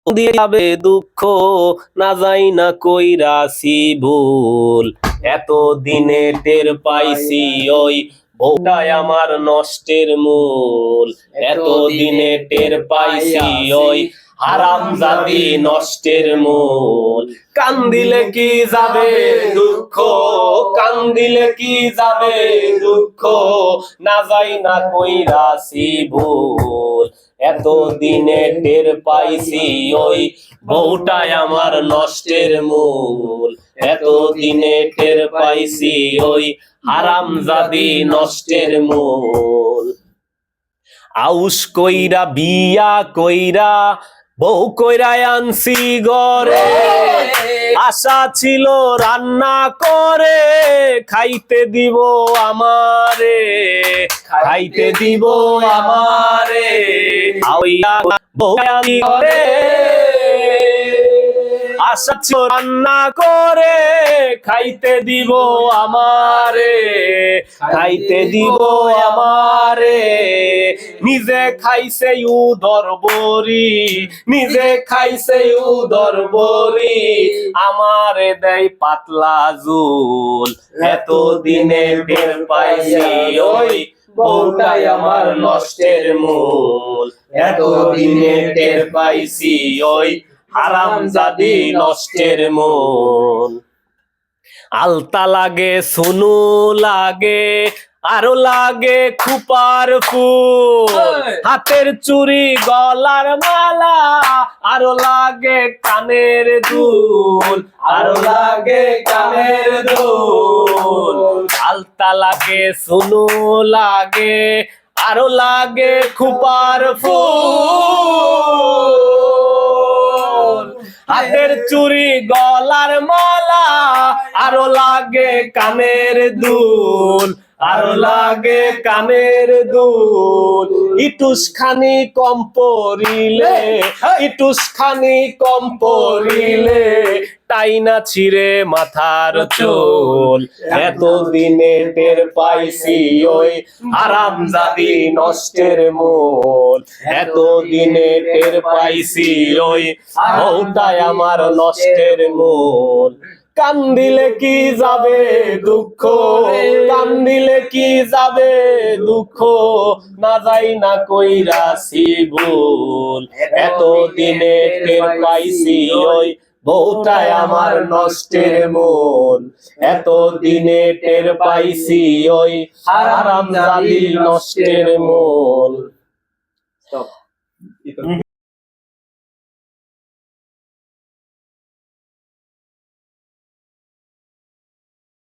দিয়ে যাবে দুঃখ, না যাই না কইরাছি ভুল। এত দিনে টের পাইছি ওই বউটাই আমার নষ্টের মূল। এত দিনে টের পাইছি ওই হারামজাদি নষ্টের মূল। কান্দিলে কি যাবে দুঃখ, কান্দিলে কি যাবে দুঃখ, না যাই না কইরাছি ভুল। এত দিনে টের পাইছি ওই বউটাই আমার নষ্টের মূল। এত দিনে টের পাইছি ওই হারামজাদি নষ্টের মূল। আউস কইরা বিয়া কইরা বউ কইরা আনছি ঘরে, আশা ছিল রান্না করে খাইতে দিব আমারে, খাইতে দিব আমারে। আশা ছিল রান্না করে খাইতে দিব আমারে, খাইতে দিব আমারে। নিজে খাইছে উদর বরি, নিজে খাইছে উদর বরি, আমারে দেয় পাতলা ঝুল। এত দিনে টের পাইছি ওই বউটাই আমার নষ্টের মূল। এত দিনে টের পাইছি ওই হারামজাদি নষ্টের মূল। আলতা লাগে সুনু লাগে আরো লাগে খুপার ফুল, হাতের চুড়ি গলার মালা আরো লাগে কানের দুল, আরো লাগে কানের দুল। আলতা লাগে সুনু লাগে আরো লাগে খুপার ফুল, হাতের চুড়ি গলার মালা আরো লাগে কানের দুল, আরো লাগে কানের দুল। ইটুস খানি কম পরিলে, ইটুস খানি কম পরিলে টাইনা ছিঁড়ে মাথার চুল। এত দিনে টের পাইছি ওই হারামজাদি নষ্টের মূল। এত দিনে টের পাইছি ওই বউটাই আমার নষ্টের মূল। কান্দিলে কি যাবে দুঃখ, কান্দিলে কি যাবে দুঃখ, না যাই না কইরাছি ভুল। এত দিনে টের পাইছি ওই বউটাই আমার নষ্টের মূল। এত দিনে টের পাইছি ওই হারামজাদি নষ্টের মূল।